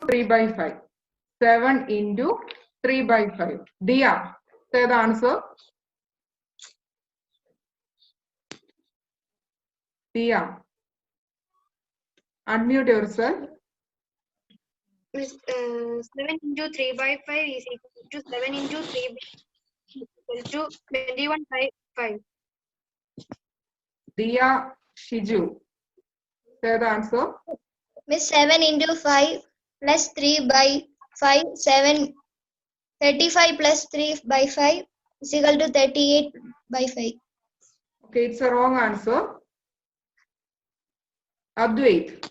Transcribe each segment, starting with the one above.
3 by 5. 7 into 3 by 5. Dia, say the answer. Dia, unmute yourself. 7 into 3 by 5 is equal to 7 into 3 by equal to 21 by 5. Dia Shiju, say the answer. Miss 7 into 5 plus 3 by 5, 7, 35 plus 3 by 5 is equal to 38 by 5. Okay, it's a wrong answer. Advait.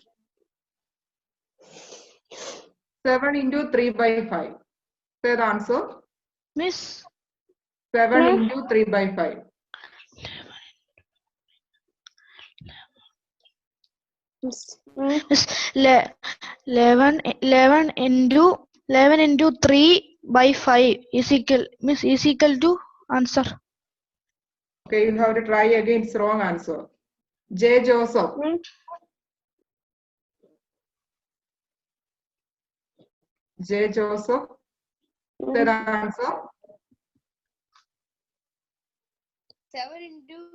7 into 3 by 5. Say the answer. Miss, 7 into 3 by 5. Miss 11 into 3 by 5 is equal to answer. Okay, you have to try again. It's wrong answer. J. Joseph. J. Joseph. Say the answer. 7 into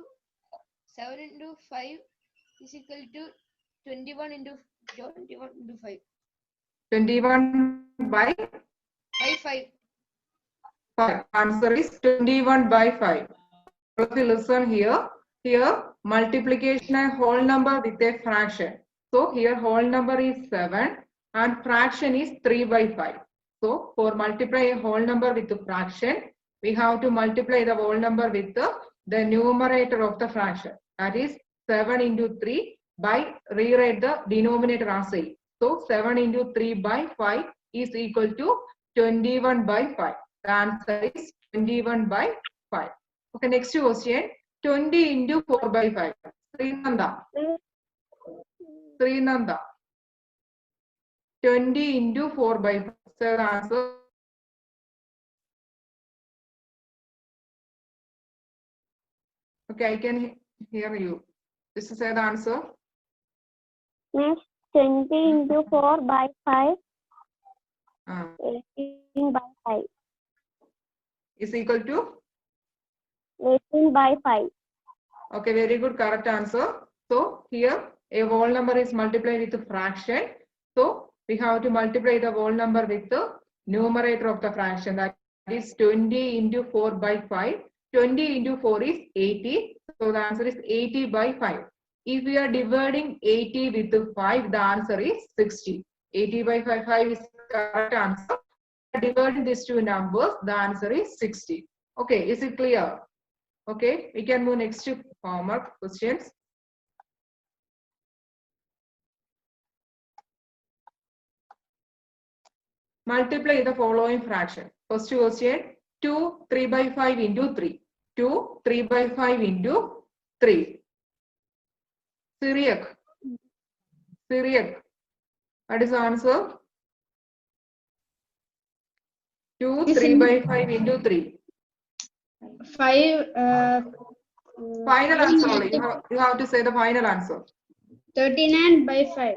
5 is equal to 21 into 5. 21 by 5. 5. Answer is 21 by 5. All of you listen here. Here, multiplication and whole number with a fraction. So here whole number is 7 and fraction is 3 by 5. So for multiply a whole number with the fraction, we have to multiply the whole number with the numerator of the fraction. That is 7 into 3 by rewrite the denominator as 8. So 7 into 3 by 5 is equal to 21 by 5. The answer is 21 by 5. Okay, next question. 20 into 4 by 5. Srinanda. Srinanda. 20 into 4 by 5. So the answer. Okay, I can hear you. This is the answer. Miss 20 into 4 by 5. 18 by 5. Is equal to? 18 by 5. Okay, very good, correct answer. So here a whole number is multiplied with a fraction. So we have to multiply the whole number with the numerator of the fraction. That is 20 into 4 by 5. 20 into 4 is 80. So the answer is 80 by 5. If we are dividing 80 with the 5, the answer is 60. 80 by 5 is correct answer. Dividing these two numbers, the answer is 60. Okay, is it clear? Okay, we can move next to homework questions. Multiply the following fraction. First question, 2 3 by 5 into 3. 2 3 by 5 into 3. Syriac. Syriac. What is the answer? 2 3 by 5 into 3. 5. Final answer only. You have to say the final answer. 39 by 5.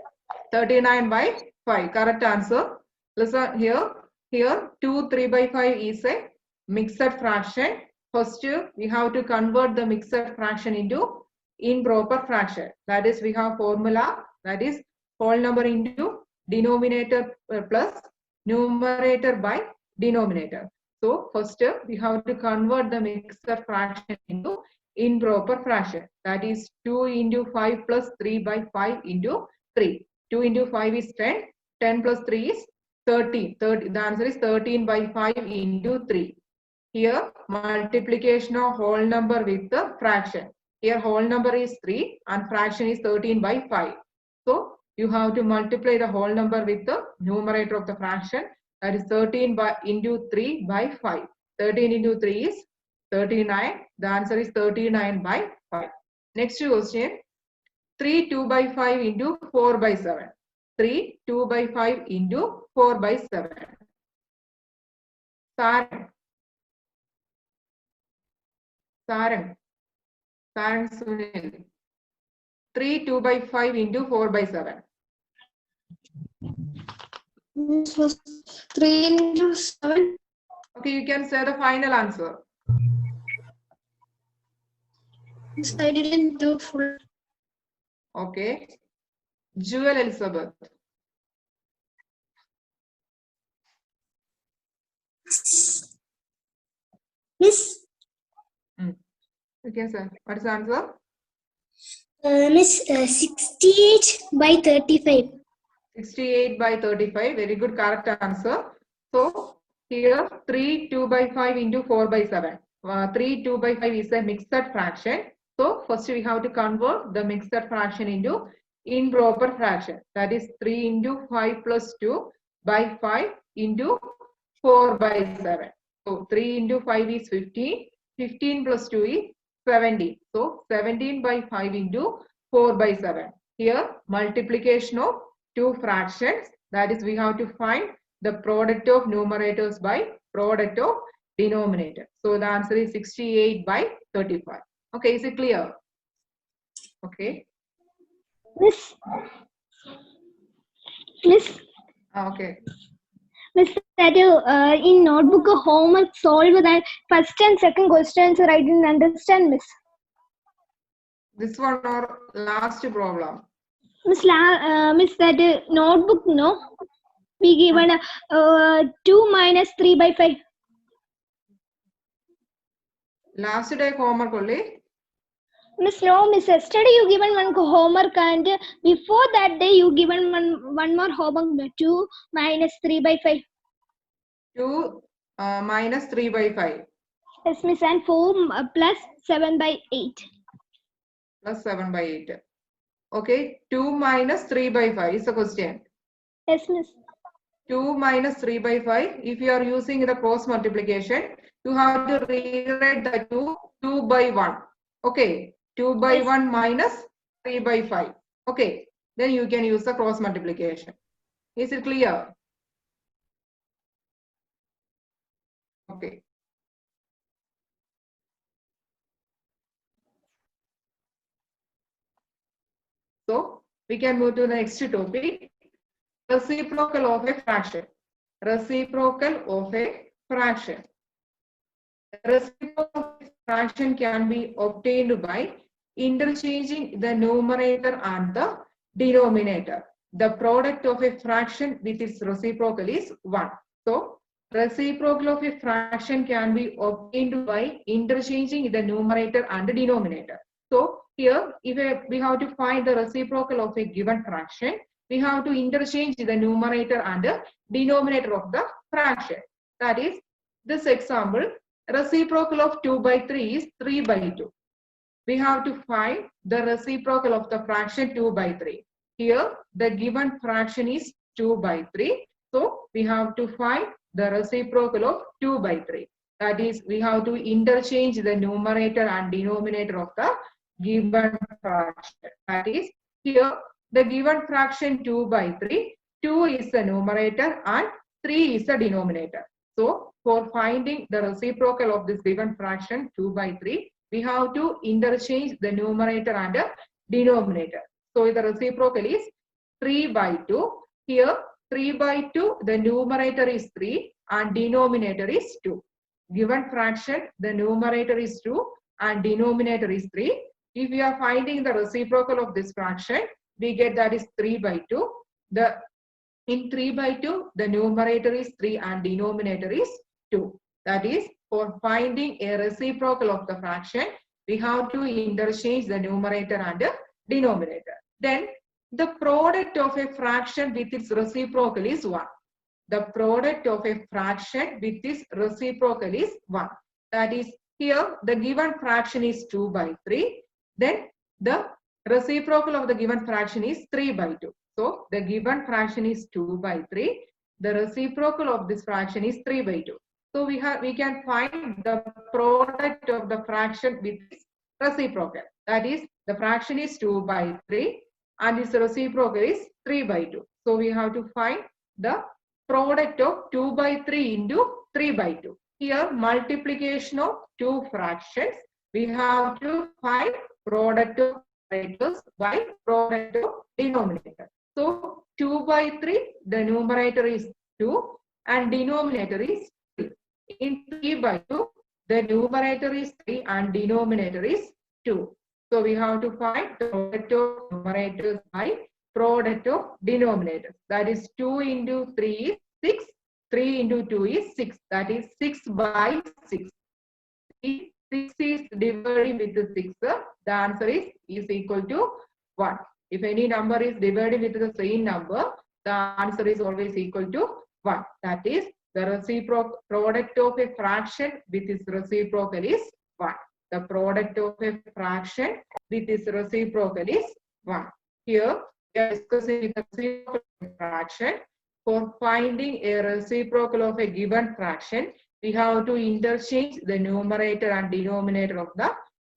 39 by 5. Correct answer. Listen here. Here 2 3 by 5 is a mixed fraction. First we have to convert the mixed fraction into improper fraction. That is we have formula, that is whole number into denominator plus numerator by denominator. So first we have to convert the mixed fraction into improper fraction. That is 2 into 5 plus 3 by 5 into 3. 2 into 5 is 10. 10 plus 3 is 13. The answer is 13 by 5 into 3. Here multiplication of whole number with the fraction. Here whole number is 3 and fraction is 13 by 5. So you have to multiply the whole number with the numerator of the fraction. That is 13 by into 3 by 5. 13 into 3 is 39. The answer is 39 by 5. Next question. 3 2 by 5 into 4 by 7. 3 2 by 5 into 4 by 7. Sarang. Sarang. Sarang Sunil. 3 2 by 5 into 4 by 7. 3 into 7. Okay, you can say the final answer. I didn't do full. Okay. Jewel Elizabeth. Miss, You can say, what is the answer? Miss, 68 by 35. 68 by 35. Very good, correct answer. So here 3 2 by 5 into 4 by 7. 3 2 by 5 is a mixed fraction. So first we have to convert the mixed fraction into improper fraction. That is 3 into 5 plus 2 by 5 into 4 by 7. So 3 into 5 is 15. 15 plus 2 is 17. So 17 by 5 into 4 by 7. Here multiplication of two fractions, that is we have to find the product of numerators by product of denominator. So the answer is 68 by 35. Okay, is it clear? Okay. Miss, Okay. Miss, that in notebook homework solve that first and second questions. I didn't understand, Miss. This one or last problem? Miss, Miss, that notebook, no? We given 2 minus 3 by 5. Last day homework only? Miss, no, Miss, yesterday you given one homework and before that day you given one more homework, 2 minus 3 by 5. 2 minus 3 by 5. Yes, Miss, and 4 plus 7 by 8. Plus 7 by 8. Okay, 2 minus 3 by 5 is the question. Yes, Miss. 2 minus 3 by 5. If you are using the cross multiplication, you have to rewrite the 2 by 1. Okay, 2 by Yes. 1 minus 3 by 5. Okay, then you can use the cross multiplication. Is it clear? Okay. So we can move to the next topic. Reciprocal of a fraction. Reciprocal of a fraction. Reciprocal of a fraction can be obtained by interchanging the numerator and the denominator. The product of a fraction with its reciprocal is 1. So reciprocal of a fraction can be obtained by interchanging the numerator and the denominator. So here, if we have to find the reciprocal of a given fraction, we have to interchange the numerator and the denominator of the fraction. That is, this example, reciprocal of 2 by 3 is 3 by 2. We have to find the reciprocal of the fraction 2 by 3. Here, the given fraction is 2 by 3. So, we have to find the reciprocal of 2 by 3. That is, we have to interchange the numerator and denominator of the given fraction. That is, here, the given fraction 2 by 3, 2 is the numerator and 3 is the denominator. So, for finding the reciprocal of this given fraction 2 by 3, we have to interchange the numerator and the denominator. So, the reciprocal is 3 by 2. Here, 3 by 2, the numerator is 3 and denominator is 2. Given fraction, the numerator is 2 and denominator is 3. If we are finding the reciprocal of this fraction, we get that is 3 by 2. In 3 by 2, the numerator is 3 and denominator is 2. That is, for finding a reciprocal of the fraction, we have to interchange the numerator and the denominator. Then, the product of a fraction with its reciprocal is 1. The product of a fraction with its reciprocal is 1. That is, here the given fraction is 2 by 3. Then, the reciprocal of the given fraction is 3 by 2. So, the given fraction is 2 by 3. The reciprocal of this fraction is 3 by 2. So, we can find the product of the fraction with its reciprocal. That is, the fraction is 2 by 3 and its reciprocal is 3 by 2. So, we have to find the product of 2 by 3 into 3 by 2. Here, multiplication of two fractions, we have to find product of numerators by product of denominator. So 2 by 3, the numerator is 2 and denominator is 3. In 3 by 2, the numerator is 3 and denominator is 2. So we have to find the product of numerators by product of denominators. That is 2 into 3 is 6. 3 into 2 is 6. That is 6 by 6. If 6 is divided with the 6, the answer is equal to 1. If any number is divided with the same number, the answer is always equal to 1. That is, the reciprocal product of a fraction with its reciprocal is 1. The product of a fraction with its reciprocal is 1. Here, we are discussing the reciprocal of a fraction. For finding a reciprocal of a given fraction, we have to interchange the numerator and denominator of the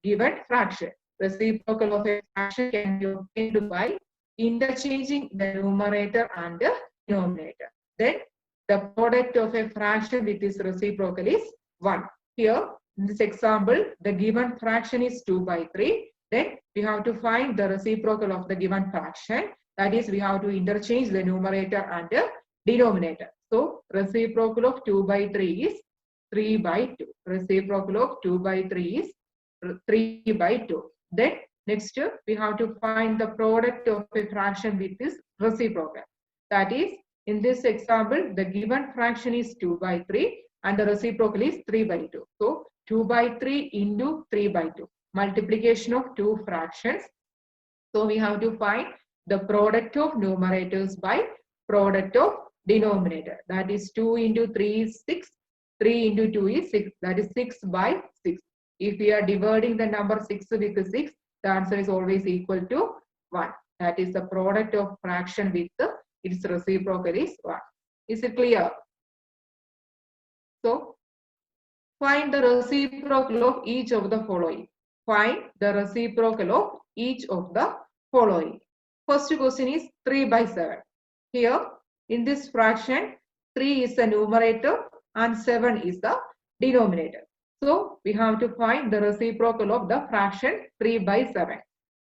given fraction. Reciprocal of a fraction can be obtained by interchanging the numerator and the denominator. Then the product of a fraction with its reciprocal is 1. Here, in this example, the given fraction is 2 by 3. Then we have to find the reciprocal of the given fraction. That is, we have to interchange the numerator and the denominator. So, reciprocal of 2 by 3 is 3 by 2. Reciprocal of 2 by 3 is 3 by 2. Then, next, we have to find the product of a fraction with this reciprocal. That is, in this example, the given fraction is 2 by 3 and the reciprocal is 3 by 2. So, 2 by 3 into 3 by 2. Multiplication of two fractions. So, we have to find the product of numerators by product of denominator. That is 2 into 3 is 6. 3 into 2 is 6. That is 6 by 6. If we are dividing the number 6 with 6, the answer is always equal to 1. That is the product of fraction with its reciprocal is 1. Is it clear? So, find the reciprocal of each of the following. Find the reciprocal of each of the following. First question is 3 by 7. Here, in this fraction, 3 is the numerator and 7 is the denominator. So, we have to find the reciprocal of the fraction 3 by 7.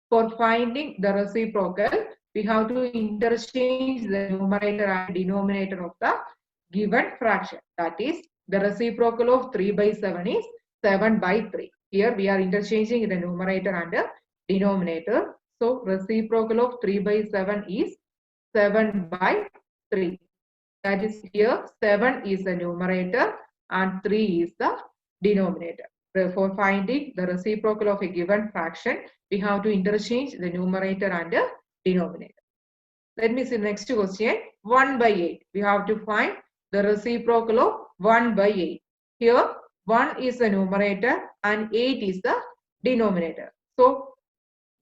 For finding the reciprocal, we have to interchange the numerator and denominator of the given fraction. That is, the reciprocal of 3 by 7 is 7 by 3. Here, we are interchanging the numerator and the denominator. So, reciprocal of 3 by 7 is 7 by 3. That is, here 7 is the numerator and 3 is the denominator. For finding the reciprocal of a given fraction, we have to interchange the numerator and the denominator. Let me see the next question. 1 by 8. We have to find the reciprocal of 1 by 8. Here, 1 is the numerator and 8 is the denominator. So,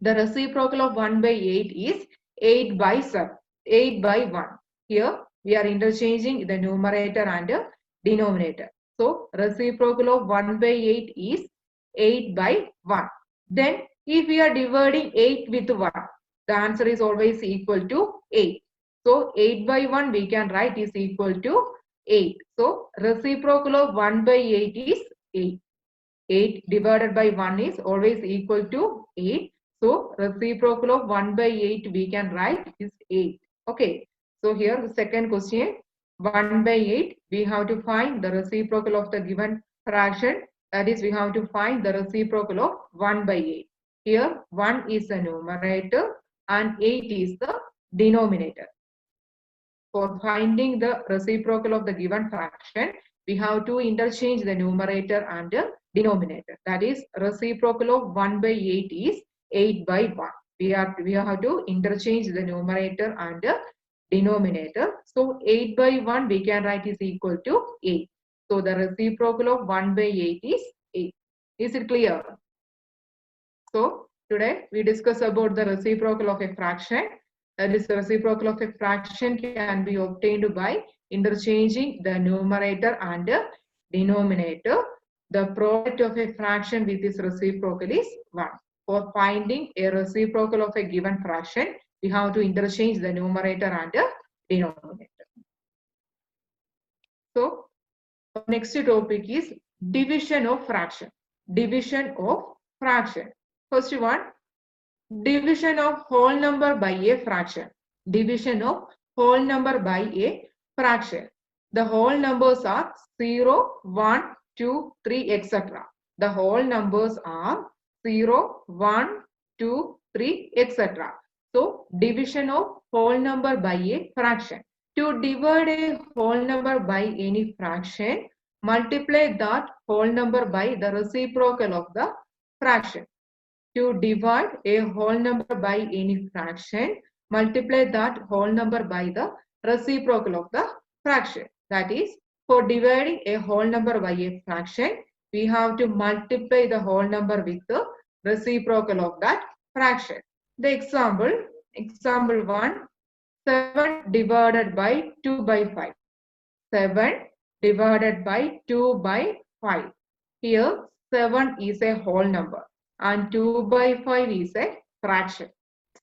the reciprocal of 1 by 8 is 8 by 7. 8 by 1. Here, we are interchanging the numerator and the denominator. So, reciprocal of 1 by 8 is 8 by 1. Then, if we are dividing 8 with 1, the answer is always equal to 8. So, 8 by 1 we can write is equal to 8. So, reciprocal of 1 by 8 is 8. 8 divided by 1 is always equal to 8. So, reciprocal of 1 by 8 we can write is 8. Okay. So, here the second question, 1 by 8, we have to find the reciprocal of the given fraction. That is, we have to find the reciprocal of 1 by 8. Here, 1 is the numerator and 8 is the denominator. For finding the reciprocal of the given fraction, we have to interchange the numerator and the denominator. That is, reciprocal of 1 by 8 is 8 by 1. We have to interchange the numerator and the denominator. So, 8 by 1 we can write is equal to 8. So, the reciprocal of 1 by 8 is 8. Is it clear? So, today we discuss about the reciprocal of a fraction. That is, the reciprocal of a fraction can be obtained by interchanging the numerator and the denominator. The product of a fraction with its reciprocal is 1. For finding a reciprocal of a given fraction, we have to interchange the numerator and the denominator. So, next topic is division of fraction. Division of fraction. First one, division of whole number by a fraction. division of whole number by a fraction. The whole numbers are 0, 1, 2, 3, etc. The whole numbers are 0, 1, 2, 3, etc. So, division of whole number by a fraction. To divide a whole number by any fraction, multiply that whole number by the reciprocal of the fraction. To divide a whole number by any fraction, multiply that whole number by the reciprocal of the fraction. That is, for dividing a whole number by a fraction, we have to multiply the whole number with the reciprocal of that fraction. The example 1, 7 divided by 2 by 5. 7 divided by 2 by 5. Here 7 is a whole number and 2 by 5 is a fraction.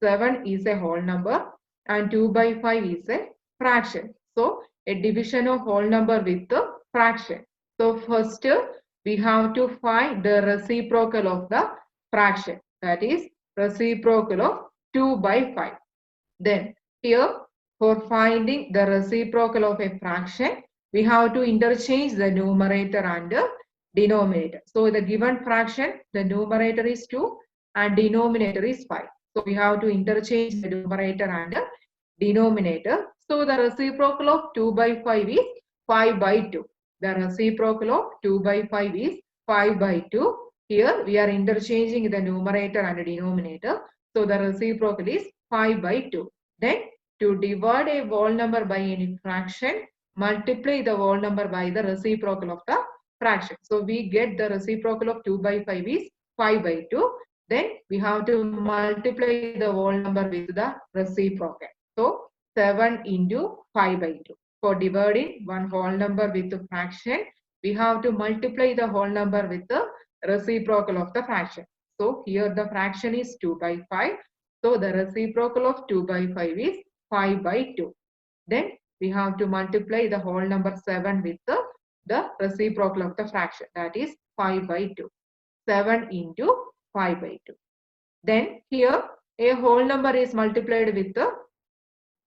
7 is a whole number and 2 by 5 is a fraction. So, a division of whole number with the fraction. So, first we have to find the reciprocal of the fraction. That is reciprocal of 2 by 5. Then, here for finding the reciprocal of a fraction, we have to interchange the numerator and the denominator. So, the given fraction, the numerator is 2 and denominator is 5. So, we have to interchange the numerator and the denominator. So, the reciprocal of 2 by 5 is 5 by 2. The reciprocal of 2 by 5 is 5 by 2. Here, we are interchanging the numerator and the denominator. So, the reciprocal is 5 by 2. Then, to divide a whole number by any fraction, multiply the whole number by the reciprocal of the fraction. So, we get the reciprocal of 2 by 5 is 5 by 2. Then, we have to multiply the whole number with the reciprocal. So, 7 into 5 by 2. For dividing one whole number with the fraction, we have to multiply the whole number with the reciprocal of the fraction. So, here the fraction is 2 by 5. So, the reciprocal of 2 by 5 is 5 by 2. Then, we have to multiply the whole number 7 with the reciprocal of the fraction. That is 5 by 2. 7 into 5 by 2. Then, here a whole number is multiplied with the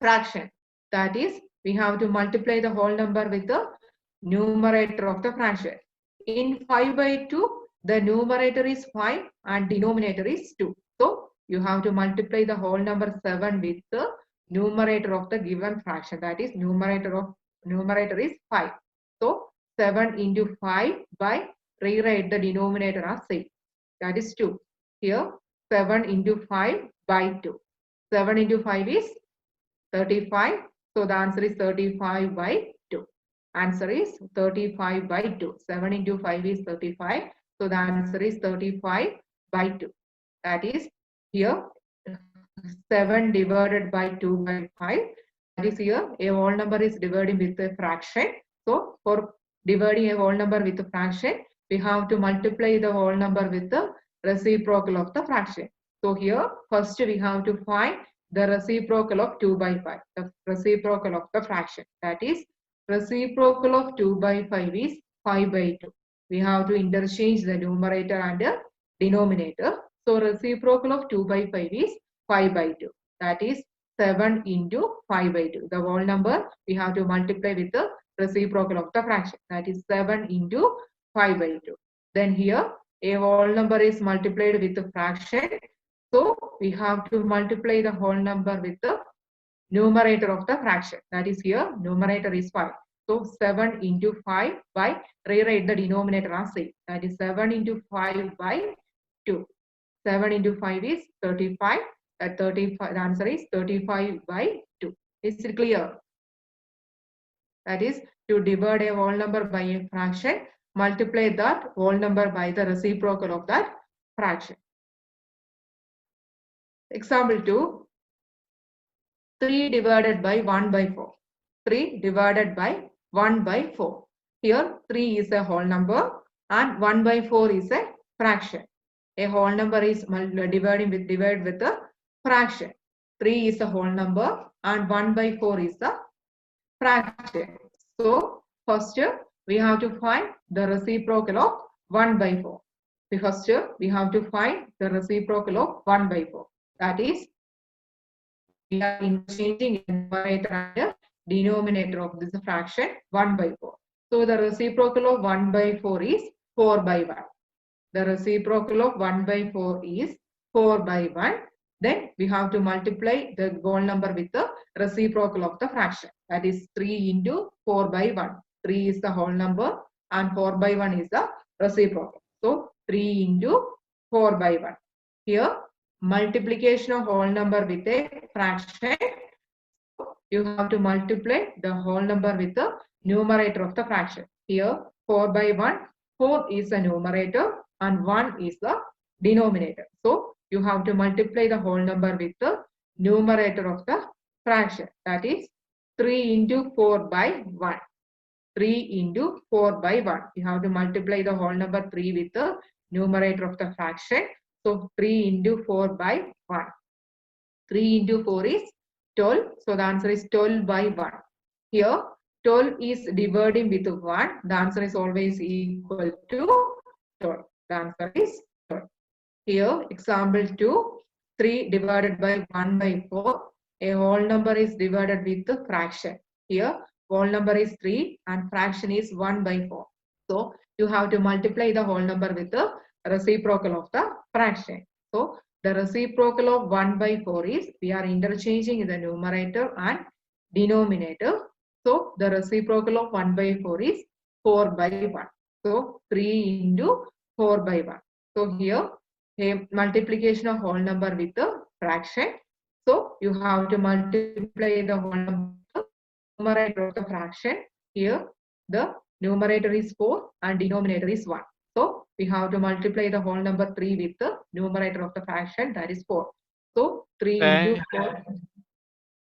fraction. That is, we have to multiply the whole number with the numerator of the fraction. In 5 by 2, the numerator is 5 and denominator is 2. So, you have to multiply the whole number 7 with the numerator of the given fraction. That is, numerator is 5. So, 7 into 5 by rewrite the denominator as 6. That is 2. Here, 7 into 5 by 2. 7 into 5 is 35. So, the answer is 35 by 2. Answer is 35 by 2. 7 into 5 is 35. So, the answer is 35 by 2. That is, here 7 divided by 2 by 5. That is, here a whole number is dividing with a fraction. So, for dividing a whole number with a fraction, we have to multiply the whole number with the reciprocal of the fraction. So, here first we have to find the reciprocal of 2 by 5, the reciprocal of the fraction. That is, reciprocal of 2 by 5 is 5 by 2. We have to interchange the numerator and the denominator. So, reciprocal of 2 by 5 is 5 by 2. That is 7 into 5 by 2. The whole number we have to multiply with the reciprocal of the fraction. That is 7 into 5 by 2. Then here a whole number is multiplied with the fraction. So, we have to multiply the whole number with the numerator of the fraction. That is, here numerator is 5. So, 7 into 5 by rewrite the denominator as 6. That is 7 into 5 by 2. 7 into 5 is 35. 35. The answer is 35 by 2. Is it clear? That is, to divide a whole number by a fraction, multiply that whole number by the reciprocal of that fraction. Example 2. 3 divided by 1 by 4. 3 divided by 1 by 4. Here 3 is a whole number and 1 by 4 is a fraction. A whole number is divide with the fraction. 3 is a whole number and 1 by 4 is the fraction. So, first we have to find the reciprocal of 1 by 4. First we have to find the reciprocal of 1 by 4. That is we are interchanging numerator and denominator of this fraction 1 by 4. So the reciprocal of 1 by 4 is 4 by 1. The reciprocal of 1 by 4 is 4 by 1. Then we have to multiply the whole number with the reciprocal of the fraction. That is 3 into 4 by 1. 3 is the whole number and 4 by 1 is the reciprocal. So 3 into 4 by 1. Here multiplication of whole number with a fraction. You have to multiply the whole number with the numerator of the fraction. Here 4 by 1. 4 is the numerator and 1 is the denominator. So you have to multiply the whole number with the numerator of the fraction. That is 3 into 4 by 1. 3 into 4 by 1. You have to multiply the whole number 3 with the numerator of the fraction. So 3 into 4 by 1. 3 into 4 is 12. So the answer is 12 by 1. Here 12 is dividing with 1. The answer is always equal to 12. The answer is 12. Here example 2. 3 divided by 1 by 4. A whole number is divided with the fraction. Here whole number is 3 and fraction is 1 by 4. So you have to multiply the whole number with the reciprocal of the fraction. So the reciprocal of 1 by 4 is, we are interchanging the numerator and denominator. So the reciprocal of 1 by 4 is 4 by 1. So 3 into 4 by 1. So here a multiplication of whole number with the fraction. So you have to multiply the whole number with the numerator of the fraction. Here the numerator is 4 and denominator is 1. So we have to multiply the whole number 3 with the numerator of the fraction, that is 4. So 3 into 4.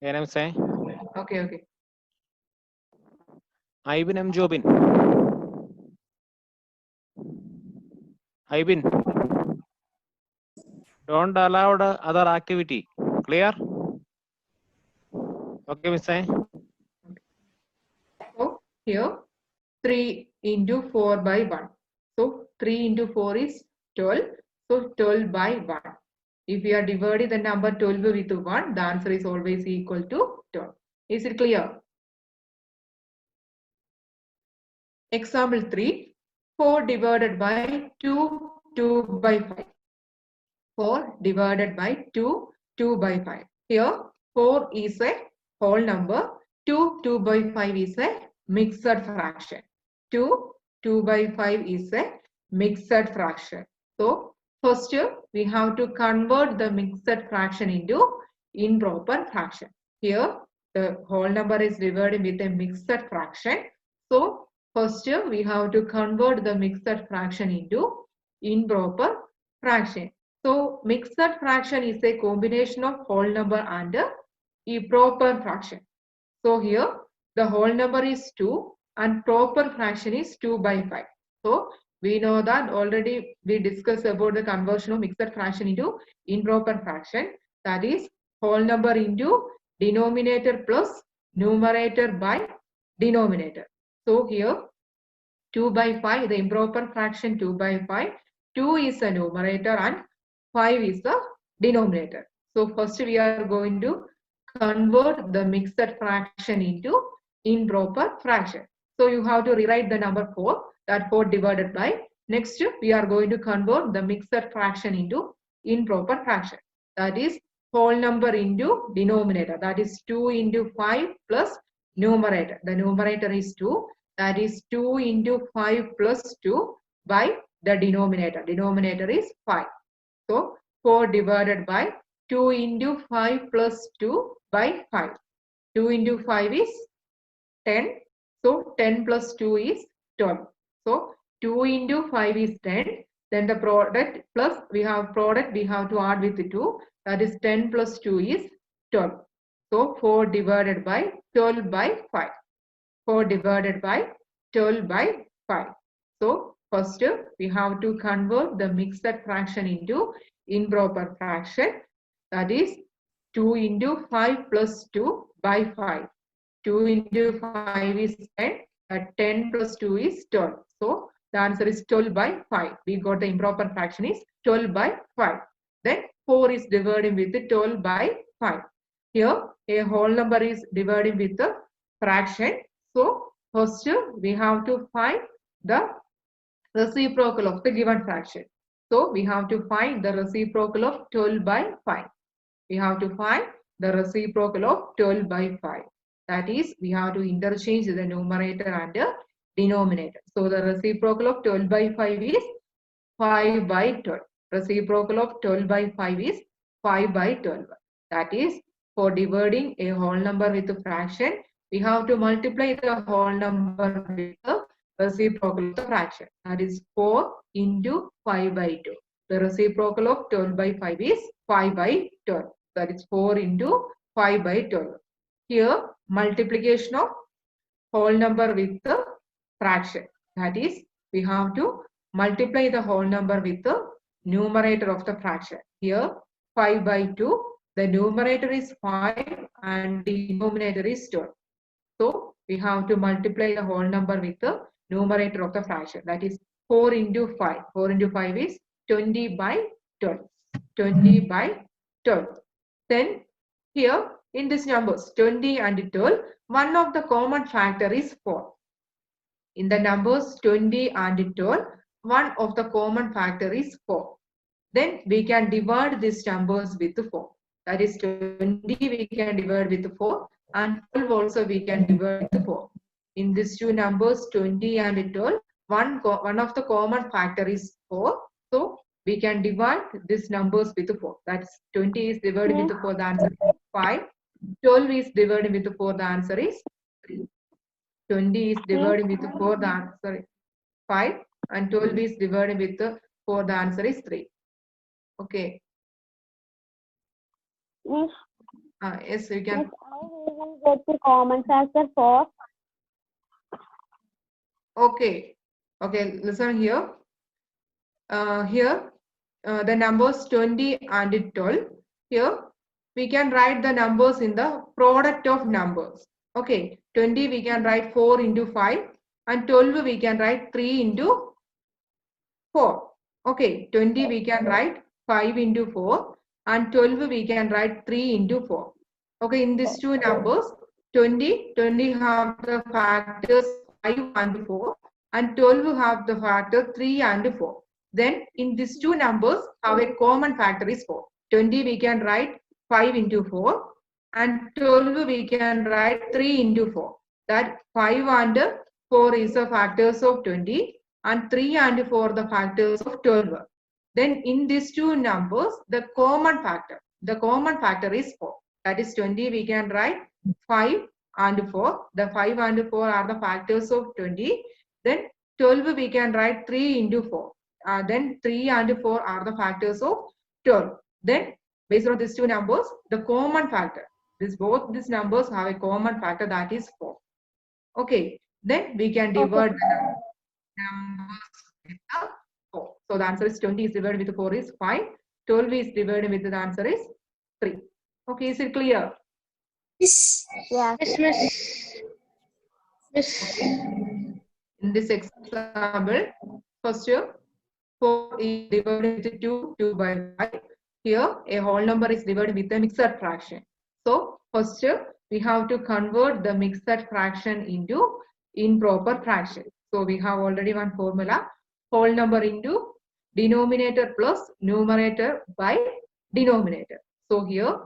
Can I say? Okay. Ivan M. Jobin. Ivan. Don't allow the other activity. Clear? Okay, Miss. So here 3 into 4 by 1. So 3 into 4 is 12. So 12 by 1. If we are dividing the number 12 with 1, the answer is always equal to 12. Is it clear? Example 3. 4 divided by 2, 2 by 5. 4 divided by 2, 2 by 5. Here 4 is a whole number. 2, 2 by 5 is a mixed fraction. 2, 2 by 5 is a mixed fraction. So first we have to convert the mixed fraction into improper fraction. Here the whole number is divided with a mixed fraction. So first we have to convert the mixed fraction into improper fraction. So mixed fraction is a combination of whole number and a proper fraction. So here the whole number is 2 and proper fraction is 2 by 5. So we know that already we discussed about the conversion of mixed fraction into improper fraction. That is whole number into denominator plus numerator by denominator. So here 2 by 5, the improper fraction 2 by 5. 2 is the numerator and 5 is the denominator. So first we are going to convert the mixed fraction into improper fraction. So you have to rewrite the number 4, that 4 divided by. Next we are going to convert the mixed fraction into improper fraction. That is whole number into denominator. That is 2 into 5 plus numerator. The numerator is 2. That is 2 into 5 plus 2 by the denominator. Denominator is 5. So 4 divided by 2 into 5 plus 2 by 5. 2 into 5 is 10. So 10 plus 2 is 12. So 2 into 5 is 10. Then the product plus we have to add with 2. That is 10 plus 2 is 12. So 4 divided by 12 by 5. 4 divided by 12 by 5. So first we have to convert the mixed fraction into improper fraction. That is 2 into 5 plus 2 by 5. 2 into 5 is 10. 10 plus 2 is 12. So the answer is 12 by 5. We got the improper fraction is 12 by 5. Then 4 is divided with 12 by 5. Here, a whole number is divided with the fraction. So, first we have to find the reciprocal of the given fraction. So, we have to find the reciprocal of 12 by 5. We have to find the reciprocal of 12 by 5. That is, we have to interchange the numerator and the denominator. So, the reciprocal of 12 by 5 is 5 by 12. Reciprocal of 12 by 5 is 5 by 12. That is, for dividing a whole number with a fraction, we have to multiply the whole number with the reciprocal of the fraction. That is 4 into 5 by 2. The reciprocal of 12 by 5 is 5 by 12. That is 4 into 5 by 12. Here, multiplication of whole number with the fraction. That is, we have to multiply the whole number with the numerator of the fraction. Here, 5 by 2. The numerator is 5 and the denominator is 12. So, we have to multiply the whole number with the numerator of the fraction. That is 4 into 5. 4 into 5 is 20 by 12. 20 by 12. Then, here in these numbers 20 and 12, one of the common factor is 4. In the numbers 20 and 12, one of the common factor is 4. Then we can divide these numbers with 4. That is 20 we can divide with 4 and 12 also we can divide with 4. In these two numbers 20 and 12, one of the common factor is 4. So we can divide these numbers with 4. That's 20 is divided with 4, the answer is 5. 12 is divided with 4, the answer is 3. 20 is divided with 4, the answer is 5. And 12 is divided with 4, the answer is 3. Okay. Yes, you can. How we will get the common factor 4? Okay. Okay, listen here. The numbers 20 and 12. Here, we can write the numbers in the product of numbers. Okay, 20 we can write 4 into 5 and 12 we can write 3 into 4. Okay, 20 we can write 5 into 4 and 12 we can write 3 into 4. Okay, in these two numbers, 20 have the factors 5 and 4 and 12 have the factor 3 and 4. Then in these two numbers have a common factor is 4. 20 we can write 5 into 4 and 12 we can write 3 into 4. That 5 and 4 is the factors of 20 and 3 and 4 the factors of 12. Then in these two numbers, the common factor is 4. That is 20 we can write 5 and 4. The 5 and 4 are the factors of 20. Then 12 we can write 3 into 4. Then 3 and 4 are the factors of 12. Then based on these two numbers, the common factor. Both these numbers have a common factor, that is 4. Okay. Then we can divide the numbers with the 4. So the answer is 20 is divided with 4 is 5. 12 is divided with the answer is 3. Okay, is it clear? Yes. Yeah. Yes, miss. Yes. In this example, first 4 is divided with 2 by 5. Here, a whole number is divided with a mixed fraction. So, first we have to convert the mixed fraction into improper fraction. So, we have already one formula. Whole number into denominator plus numerator by denominator. So, here,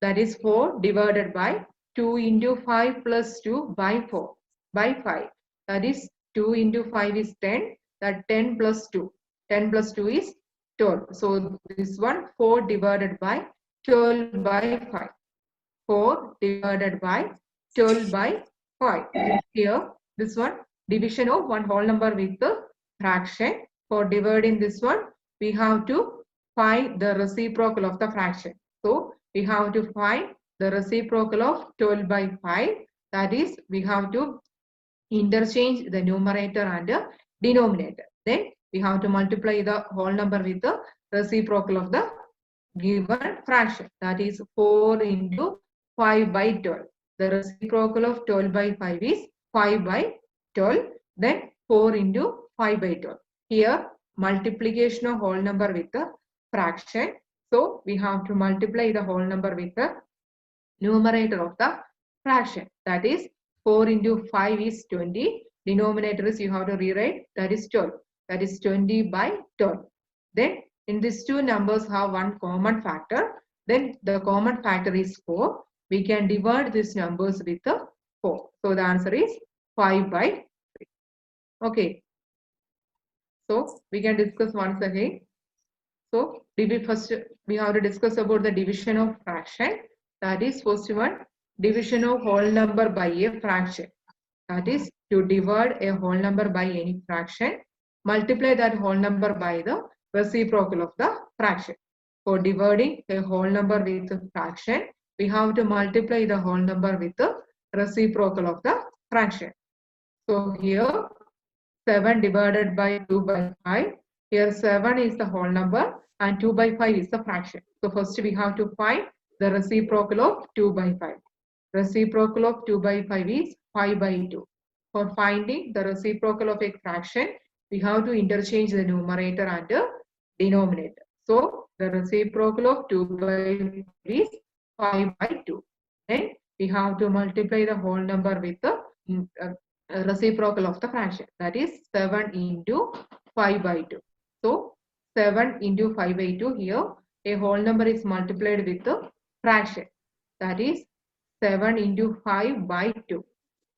that is 4 divided by 2 into 5 plus 2 by 4 by 5. That is 2 into 5 is 10. That 10 plus 2. 10 plus 2 is 12. So this one 4 divided by 12 by 5. 4 divided by 12 by 5. Here, this one division of one whole number with the fraction. For dividing this one, we have to find the reciprocal of the fraction. So we have to find the reciprocal of 12 by 5. That is, we have to interchange the numerator and the denominator. Then we have to multiply the whole number with the reciprocal of the given fraction. That is 4 into 5 by 12. The reciprocal of 12 by 5 is 5 by 12. Then 4 into 5 by 12. Here multiplication of whole number with the fraction. So we have to multiply the whole number with the numerator of the fraction. That is 4 into 5 is 20. Denominator is you have to rewrite, that is 12. That is 20 by 12. Then in these two numbers have one common factor. Then the common factor is 4. We can divide these numbers with the 4. So the answer is 5 by 3. Okay. So we can discuss once again. So first we have to discuss about the division of fraction. That is first one, division of whole number by a fraction. That is to divide a whole number by any fraction, multiply that whole number by the reciprocal of the fraction. For dividing a whole number with a fraction, we have to multiply the whole number with the reciprocal of the fraction. So here 7 divided by 2 by 5. Here 7 is the whole number and 2 by 5 is the fraction. So first we have to find the reciprocal of 2 by 5. Reciprocal of 2 by 5 is 5 by 2. For finding the reciprocal of a fraction, we have to interchange the numerator and the denominator. So the reciprocal of 2 by 5 is 5 by 2. Then we have to multiply the whole number with the reciprocal of the fraction. That is 7 into 5 by 2. So 7 into 5 by 2, here a whole number is multiplied with the fraction. That is 7 into 5 by 2.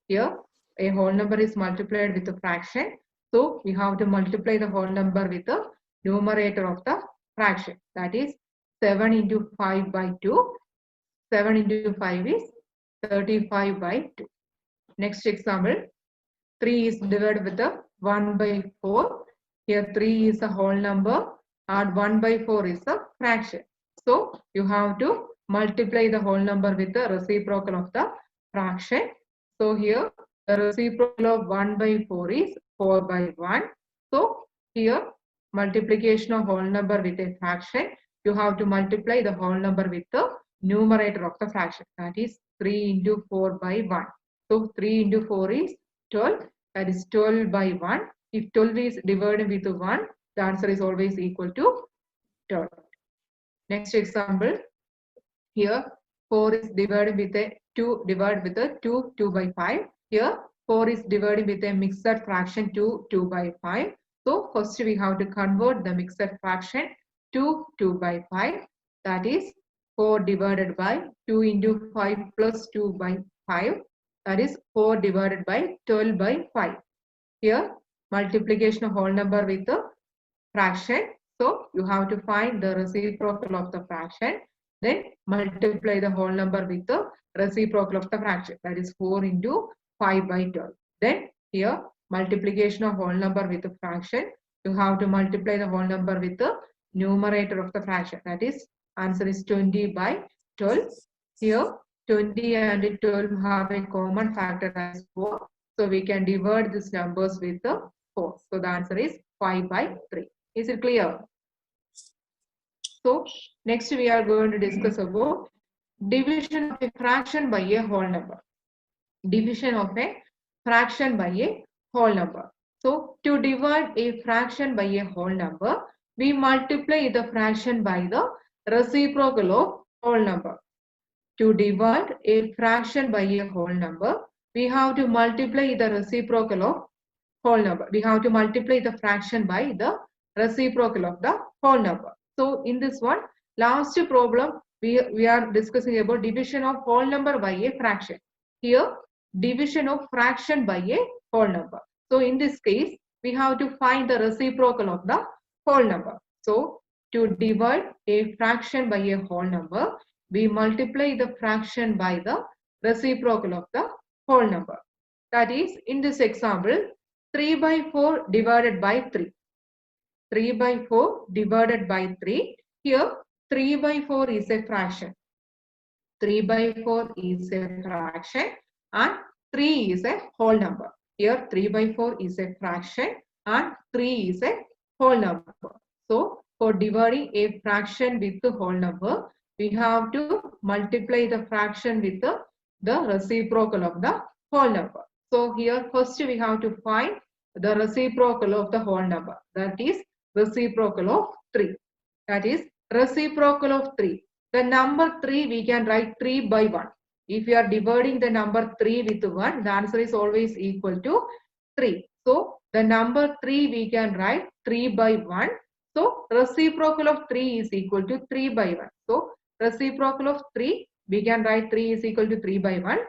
Here a whole number is multiplied with the fraction. So we have to multiply the whole number with the numerator of the fraction. That is 7 into 5 by 2. 7 into 5 is 35 by 2. Next example, 3 is divided with the 1 by 4. Here 3 is a whole number and 1 by 4 is a fraction. So you have to multiply the whole number with the reciprocal of the fraction. So here the reciprocal of 1 by 4 is 4 by 1. So here multiplication of whole number with a fraction, you have to multiply the whole number with the numerator of the fraction. That is 3 into 4 by 1. So 3 into 4 is 12. That is 12 by 1. If 12 is divided with 1, the answer is always equal to 12. Next example. Here 4 is divided with a 2 divided with a 2 by 5. Here 4 is divided with a mixed fraction 2 by 5. So first we have to convert the mixed fraction to 2 by 5. That is 4 divided by 2 into 5 plus 2 by 5. That is 4 divided by 12 by 5. Here multiplication of whole number with the fraction. So you have to find the reciprocal of the fraction. Then multiply the whole number with the reciprocal of the fraction. That is 4 into 5 by 12. Then here multiplication of whole number with the fraction. You have to multiply the whole number with the numerator of the fraction. That is answer is 20 by 12. Here 20 and 12 have a common factor as 4. So we can divide these numbers with the 4. So the answer is 5 by 3. Is it clear? So next we are going to discuss about division of a fraction by a whole number. Division of a fraction by a whole number. So to divide a fraction by a whole number, we multiply the fraction by the reciprocal of whole number. To divide a fraction by a whole number, we have to multiply the reciprocal of whole number. We have to multiply the fraction by the reciprocal of the whole number. So in this one, last problem, we are discussing about division of whole number by a fraction. Here, division of fraction by a whole number. So in this case, we have to find the reciprocal of the whole number. So to divide a fraction by a whole number, we multiply the fraction by the reciprocal of the whole number. That is, in this example, 3 by 4 divided by 3. 3 by 4 divided by 3. Here, 3 by 4 is a fraction. 3 by 4 is a fraction and 3 is a whole number. Here, 3 by 4 is a fraction and 3 is a whole number. So, for dividing a fraction with the whole number, we have to multiply the fraction with the reciprocal of the whole number. So, here first we have to find the reciprocal of the whole number. That is reciprocal of 3. That is reciprocal of 3. The number 3 we can write 3 by 1. If you are dividing the number 3 with 1, the answer is always equal to 3. So the number 3 we can write 3 by 1. So reciprocal of 3 is equal to 3 by 1. So reciprocal of 3 we can write 3 is equal to 3 by 1.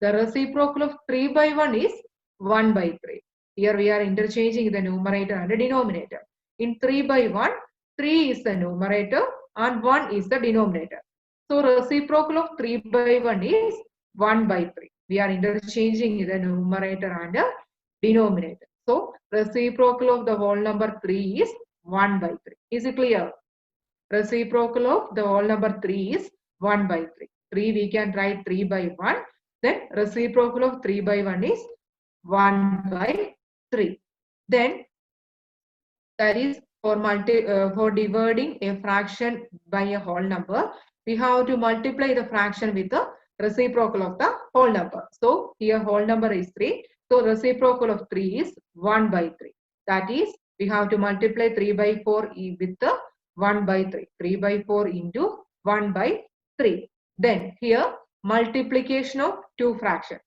The reciprocal of 3 by 1 is 1 by 3. Here we are interchanging the numerator and the denominator. In 3 by 1, 3 is the numerator and 1 is the denominator. So reciprocal of 3 by 1 is 1 by 3. We are interchanging the numerator and the denominator. So reciprocal of the whole number 3 is 1 by 3. Is it clear? Reciprocal of the whole number 3 is 1 by 3. 3 we can write 3 by 1. Then reciprocal of 3 by 1 is 1 by 3. Then that is for dividing a fraction by a whole number, we have to multiply the fraction with the reciprocal of the whole number. So here whole number is 3. So reciprocal of 3 is 1 by 3. That is, we have to multiply 3 by 4 with the 1 by 3. 3 by 4 into 1 by 3. Then here multiplication of two fractions.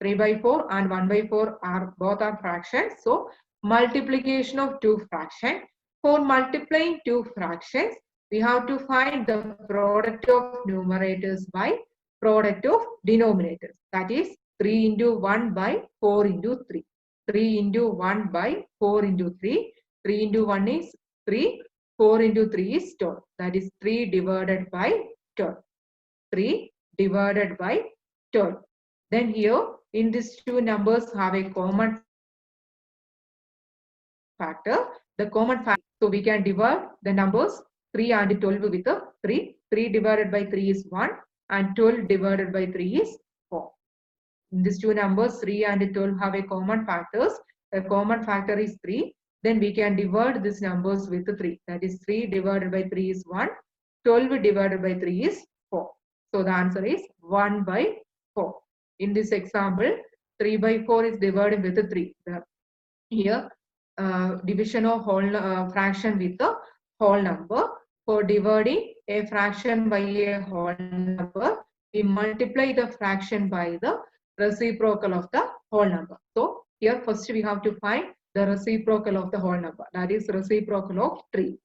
3 by 4 and 1 by 4 are both are fractions. So multiplication of two fractions. For multiplying two fractions, we have to find the product of numerators by product of denominators. That is 3 into 1 by 4 into 3. 3 into 1 by 4 into 3. 3 into 1 is 3. 4 into 3 is 12. That is 3 divided by 12. 3 divided by 12. Then here in these two numbers have a common factor. The common factor, so we can divide the numbers 3 and 12 with a 3. 3 divided by 3 is 1 and 12 divided by 3 is 4. In these two numbers 3 and 12 have a common factors. The common factor is 3. Then we can divide these numbers with 3. That is 3 divided by 3 is 1. 12 divided by 3 is 4. So the answer is 1 by 4. In this example, 3 by 4 is divided with 3. Here, division of whole fraction with the whole number. For dividing a fraction by a whole number, we multiply the fraction by the reciprocal of the whole number. So here first we have to find the reciprocal of the whole number. That is reciprocal of 3.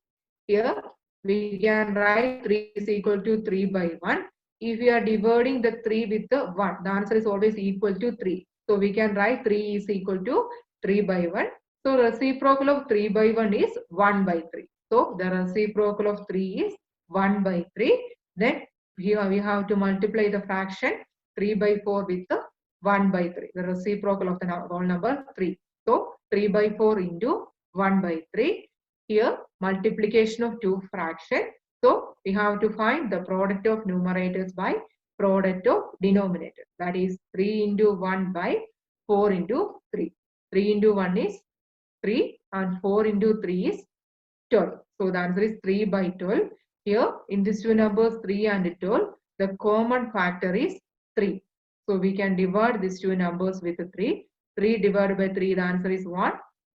Here we can write 3 is equal to 3 by 1. If we are dividing the 3 with the 1, the answer is always equal to 3. So we can write 3 is equal to 3 by 1. So reciprocal of 3 by 1 is 1 by 3. So the reciprocal of 3 is 1 by 3. Then here we have to multiply the fraction 3 by 4 with the 1 by 3. The reciprocal of the whole number 3. So 3 by 4 into 1 by 3. Here multiplication of two fractions. So we have to find the product of numerators by product of denominators. That is 3 into 1 by 4 into 3. 3 into 1 is 3 and 4 into 3 is 12. So the answer is 3 by 12. Here in these two numbers 3 and 12, the common factor is 3. So we can divide these two numbers with 3. 3 divided by 3, the answer is 1.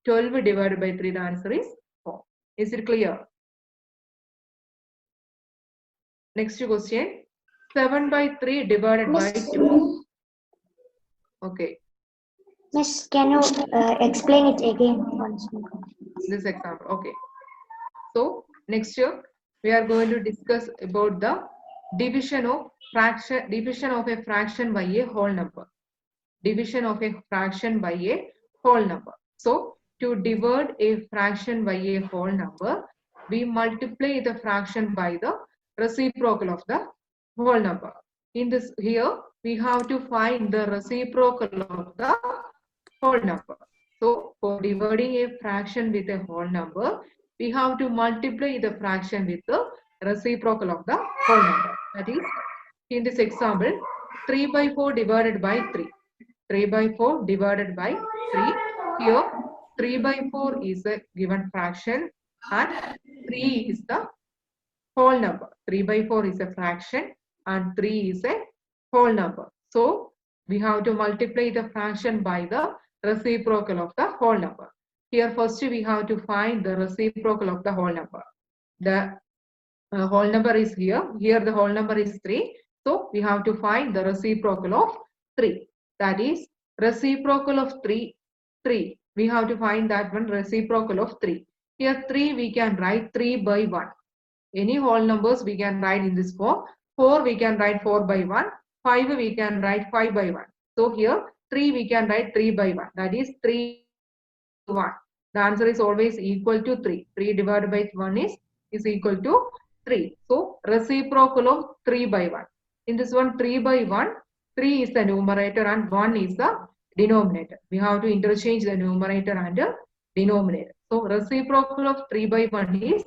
12 divided by 3, the answer is 4. Is it clear? Next question. 7 by 3 divided by 2. Okay. Miss, can you explain it again once more? This example. Okay. So next year we are going to discuss about the division of a fraction by a whole number. Division of a fraction by a whole number. So to divide a fraction by a whole number, we multiply the fraction by the reciprocal of the whole number. In this here we have to find the reciprocal of the whole number. So for dividing a fraction with a whole number, we have to multiply the fraction with the reciprocal of the whole number. That is, in this example, 3 by 4 divided by 3. 3 by 4 divided by 3. Here 3 by 4 is a given fraction and 3 is the whole number. 3 by 4 is a fraction and 3 is a whole number. So we have to multiply the fraction by the reciprocal of the whole number. Here first we have to find the reciprocal of the whole number. The whole number is here. Here the whole number is 3. So we have to find the reciprocal of 3. That is reciprocal of 3. We have to find that one, reciprocal of 3. Here 3 we can write 3 by 1. Any whole numbers we can write in this form. 4 we can write 4 by 1. 5 we can write 5 by 1. So here 3 we can write 3 by 1. That is 3 1. The answer is always equal to 3. 3 divided by 1 is equal to 3. So reciprocal of 3 by 1. In this one, 3 by 1, 3 is the numerator and 1 is the denominator. We have to interchange the numerator and the denominator. So reciprocal of 3 by 1 is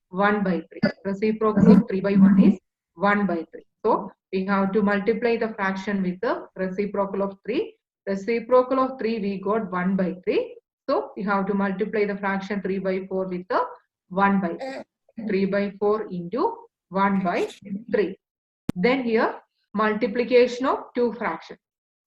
1 by 3. Reciprocal of 3 by 1 is 1 by 3. So we have to multiply the fraction with the reciprocal of 3. Reciprocal of 3 we got 1 by 3. So we have to multiply the fraction 3 by 4 with the 1 by 3. 3 by 4 into 1 by 3. Then here multiplication of two fractions.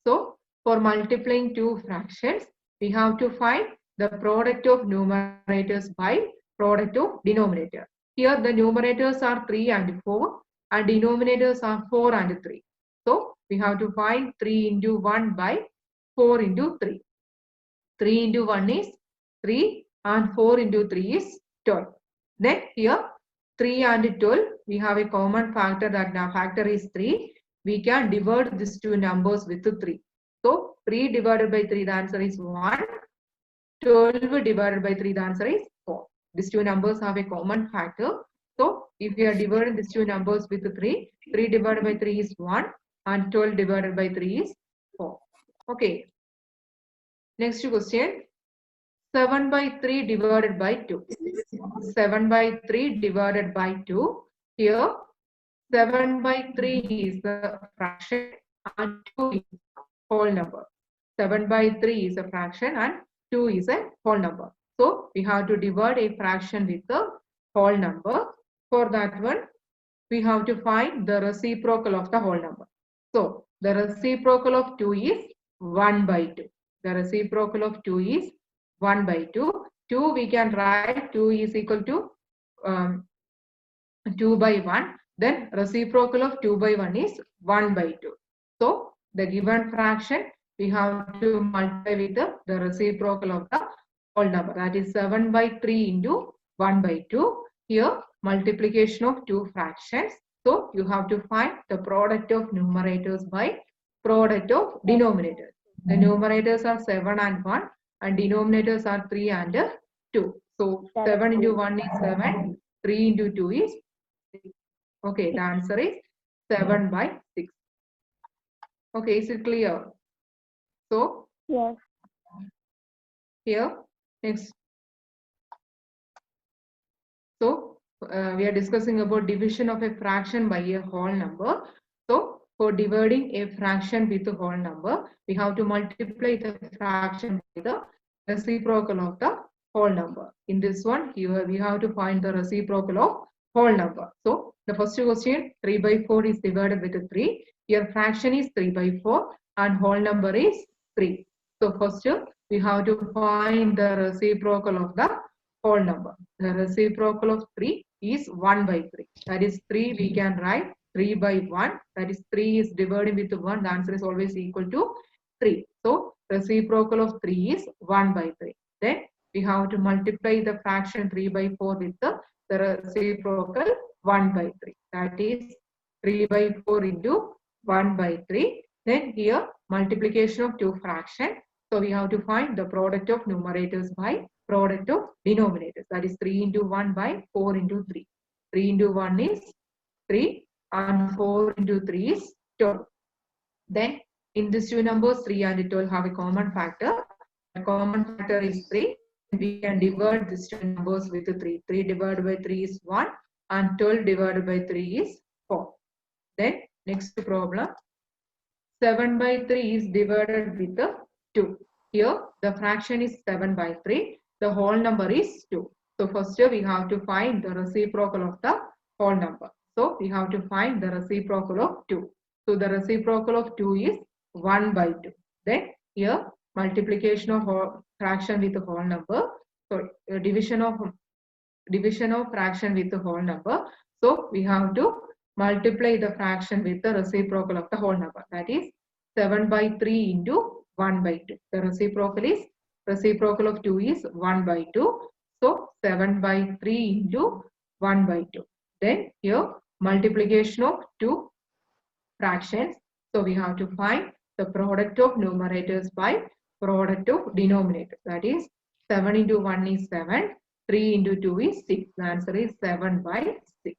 So for multiplying two fractions, we have to find the product of numerators by product of denominator. Here the numerators are 3 and 4 and denominators are 4 and 3. So we have to find 3 into 1 by 4 into 3. 3 into 1 is 3 and 4 into 3 is 12. Then here 3 and 12, we have a common factor, that now factor is 3. We can divide these two numbers with 3. So 3 divided by 3, the answer is 1. 12 divided by 3, the answer is 4. These two numbers have a common factor. So if we are dividing these two numbers with 3, 3 divided by 3 is 1 and 12 divided by 3 is 4. Okay. Next question. 7 by 3 divided by 2. 7 by 3 divided by 2. Here 7 by 3 is the fraction and 2 is whole number. 7 by 3 is a fraction and 2 is a whole number. So we have to divide a fraction with the whole number. For that one, we have to find the reciprocal of the whole number. So the reciprocal of 2 is 1 by 2. The reciprocal of 2 is 1 by 2. 2 we can write 2 is equal to 2 by 1. Then reciprocal of 2 by 1 is 1 by 2. So the given fraction we have to multiply with the reciprocal of the whole number. That is 7 by 3 into 1 by 2. Here multiplication of two fractions. So you have to find the product of numerators by product of denominators. The numerators are 7 and 1 and denominators are 3 and 2. So 7 into 1 is 7, 3 into 2 is 6. Okay, the answer is 7 by 6. Okay, is it clear? So Yes. here next. So we are discussing about division of a fraction by a whole number. So for dividing a fraction with a whole number, we have to multiply the fraction by the reciprocal of the whole number. In this one, here we have to find the reciprocal of whole number. So the first question, 3 by 4 is divided with 3. Here fraction is 3 by 4 and whole number is 3. So first we have to find the reciprocal of the whole number. The reciprocal of 3 is 1 by 3. That is 3 we can write 3 by 1. That is 3 is divided with 1. The answer is always equal to 3. So reciprocal of 3 is 1 by 3. Then we have to multiply the fraction 3 by 4 with the reciprocal 1 by 3. That is 3 by 4 into 1 by 3. Then here multiplication of two fractions. So we have to find the product of numerators by product of denominators. That is 3 into 1 by 4 into 3. 3 into 1 is 3 and 4 into 3 is 12. Then in these two numbers 3 and 12 have a common factor. The common factor is 3. We can divide these two numbers with 3. 3 divided by 3 is 1 and 12 divided by 3 is 4. Then next problem. 7 by 3 is divided with 2. Here the fraction is 7 by 3. The whole number is 2. So first we have to find the reciprocal of the whole number. So we have to find the reciprocal of 2. So the reciprocal of 2 is 1 by 2. Then here multiplication of whole fraction with the whole number. So division of fraction with the whole number. So we have to multiply the fraction with the reciprocal of the whole number. That is 7 by 3 into 1 by 2. The reciprocal of 2 is 1 by 2. So 7 by 3 into 1 by 2. Then here multiplication of two fractions. So we have to find the product of numerators by product of denominators. That is 7 into 1 is 7. 3 into 2 is 6. The answer is 7 by 6.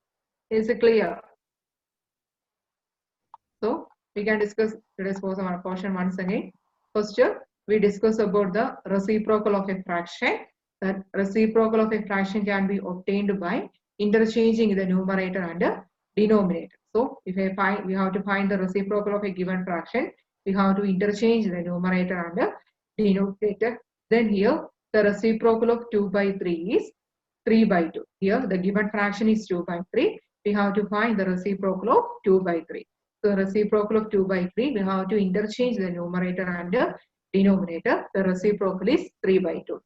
Is it clear? So we can discuss today's portion once again. First, we discuss about the reciprocal of a fraction. That reciprocal of a fraction can be obtained by interchanging the numerator and the denominator. So if we have to find the reciprocal of a given fraction, we have to interchange the numerator and the denominator. Then here the reciprocal of 2 by 3 is 3 by 2. Here the given fraction is 2 by 3. We have to find the reciprocal of 2 by 3. So reciprocal of 2 by 3, we have to interchange the numerator and the denominator. The reciprocal is 3 by 2.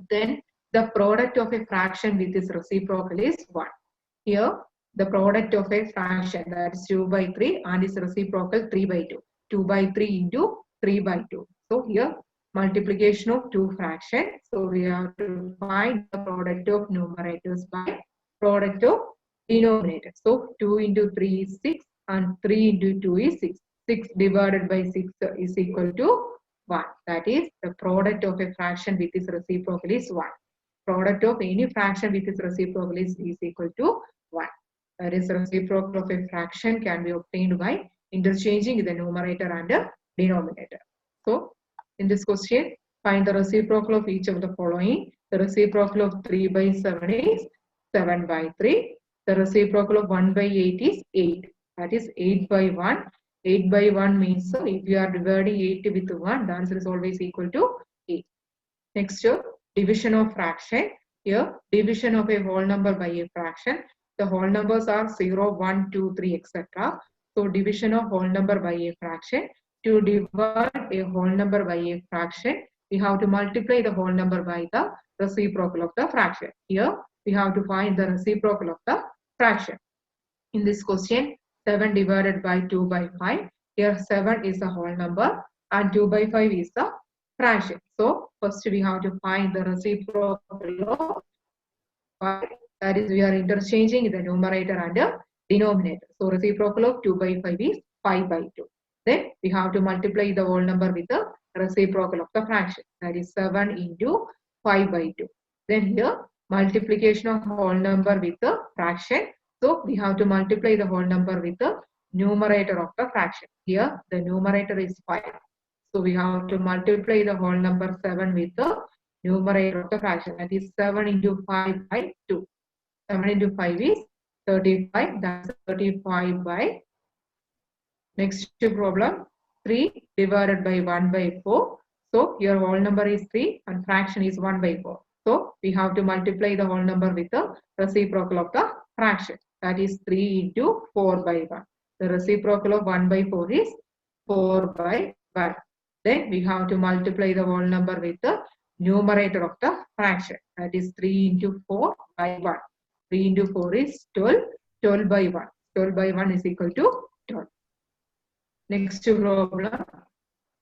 Then the product of a fraction with its reciprocal is 1. Here the product of a fraction, that is 2 by 3, and its reciprocal 3 by 2. 2 by 3 into 3 by 2. So here multiplication of two fractions. So we have to find the product of numerators by product of denominators. So 2 into 3 is 6 and 3 into 2 is 6. 6 divided by 6 is equal to 1. That is the product of a fraction with its reciprocal is 1. Product of any fraction with its reciprocal is equal to 1. That is, reciprocal of a fraction can be obtained by interchanging the numerator and the denominator. So in this question, find the reciprocal of each of the following. The reciprocal of 3 by 7 is 7 by 3. The reciprocal of 1 by 8 is 8. That is 8 by 1. 8 by 1 means, so if you are dividing 8 with 1, the answer is always equal to 8. Next, division of fraction. Here, division of a whole number by a fraction. The whole numbers are 0, 1, 2, 3, etc. So division of whole number by a fraction. To divide a whole number by a fraction, we have to multiply the whole number by the reciprocal of the fraction. Here, we have to find the reciprocal of the fraction. In this question, 7 divided by 2 by 5. Here 7 is the whole number and 2 by 5 is the fraction. So first we have to find the reciprocal of 5. That is, we are interchanging the numerator and the denominator. So reciprocal of 2 by 5 is 5 by 2. Then we have to multiply the whole number with the reciprocal of the fraction. That is 7 into 5 by 2. Then here multiplication of whole number with the fraction. So we have to multiply the whole number with the numerator of the fraction. Here the numerator is 5. So we have to multiply the whole number 7 with the numerator of the fraction. That is 7 into 5 by 2. 7 into 5 is 35. That's 35 by. Next problem, 3 divided by 1 by 4. So here whole number is 3 and fraction is 1 by 4. So we have to multiply the whole number with the reciprocal of the fraction. That is 3 into 4 by 1. The reciprocal of 1 by 4 is 4 by 1. Then we have to multiply the whole number with the numerator of the fraction. That is 3 into 4 by 1. 3 into 4 is 12. 12 by 1. 12 by 1 is equal to 12. Next problem,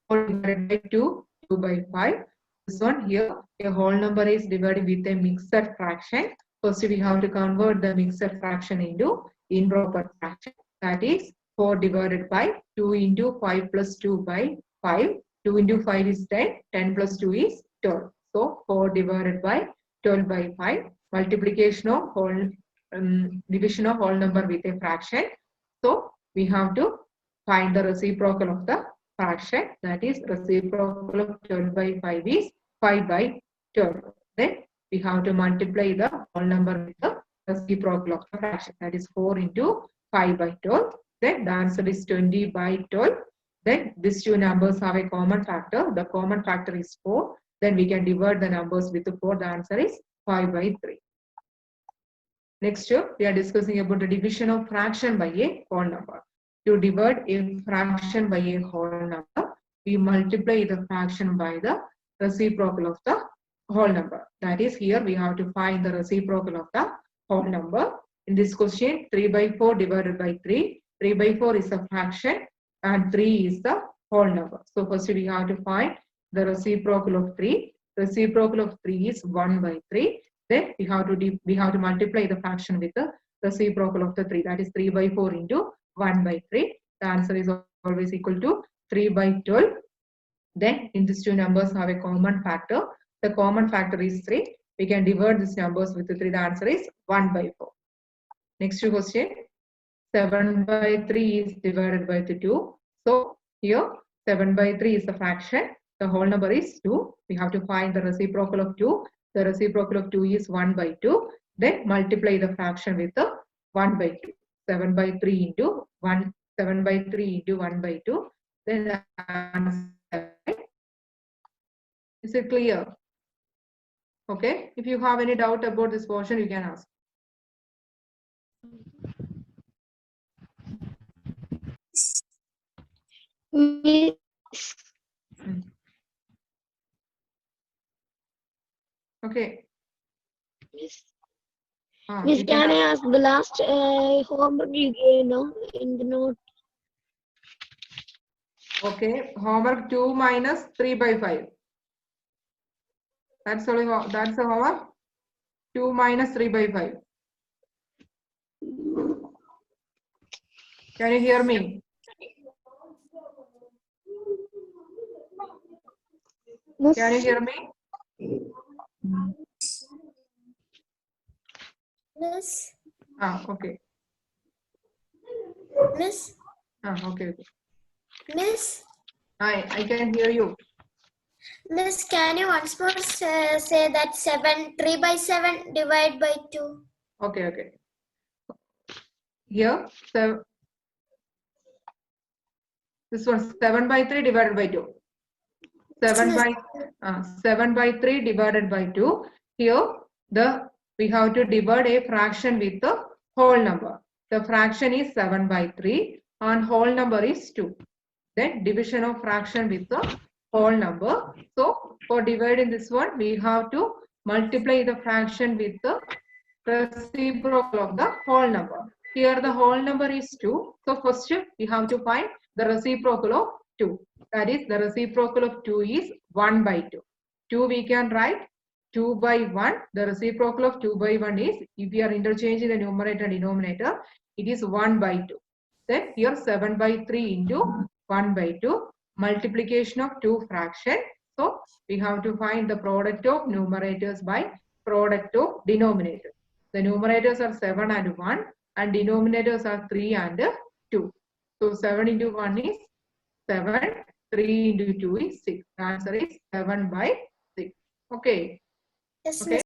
4 divided by 2, 2 by 5. This one here, a whole number is divided with a mixed fraction. First, we have to convert the mixed fraction into improper fraction. That is 4 divided by 2 into 5 plus 2 by 5. 2 into 5 is 10. 10 plus 2 is 12. So 4 divided by 12 by 5. Multiplication of whole, division of whole number with a fraction. So we have to find the reciprocal of the fraction. That is, reciprocal of 12 by 5 is 5 by 12. Then we have to multiply the whole number with the reciprocal of the fraction. That is 4 into 5 by 12. Then the answer is 20 by 12. Then these two numbers have a common factor. The common factor is 4. Then we can divide the numbers with the 4. The answer is 5 by 3. Next, we are discussing about the division of fraction by a whole number. To divide a fraction by a whole number, we multiply the fraction by the reciprocal of the whole number. That is, here we have to find the reciprocal of the whole number. In this question, 3 by 4 divided by 3. 3 by 4 is a fraction and 3 is the whole number. So first we have to find the reciprocal of 3. Reciprocal of 3 is 1 by 3. Then we have to multiply the fraction with the reciprocal of the 3. That is 3 by 4 into 1 by 3. The answer is always equal to 3 by 12. Then in these two numbers have a common factor. The common factor is 3. We can divide these numbers with the 3. The answer is 1 by 4. Next question. 7 by 3 is divided by the 2. So here 7 by 3 is a fraction. The whole number is 2. We have to find the reciprocal of 2. The reciprocal of 2 is 1 by 2. Then multiply the fraction with the 1 by 2. 7 by 3 into 1. 7 by 3 into 1 by 2. Then the answer. Is it clear? Okay. If you have any doubt about this portion, you can ask. Okay. Miss, You can I ask the last homework you gave no, in the note? Okay. Homework 2 minus 3 by 5. That's only that's the homework. 2 minus 3 by 5. Can you hear me? Can you hear me? Miss, Okay. Miss, Okay. Miss, I can hear you. Miss, can you once more say that 3 by 7 divided by 2? Okay. Here, so this one 7 by 3 divided by 2. 7 by 3 divided by 2. Here, we have to divide a fraction with the whole number. The fraction is 7 by 3 and whole number is 2. Then division of fraction with the whole number. So for dividing this one, we have to multiply the fraction with the reciprocal of the whole number. Here the whole number is 2. So first we have to find the reciprocal of 2. That is the reciprocal of 2 is 1 by 2. 2 we can write 2 by 1. The reciprocal of 2 by 1 is, if we are interchanging the numerator and denominator, it is 1 by 2. Then here 7 by 3 into 1 by 2. Multiplication of 2 fraction. So we have to find the product of numerators by product of denominators. The numerators are 7 and 1 and denominators are 3 and 2. So 7 into 1 is 7. 3 into 2 is 6. The answer is 7 by 6. Okay. Yes, Okay.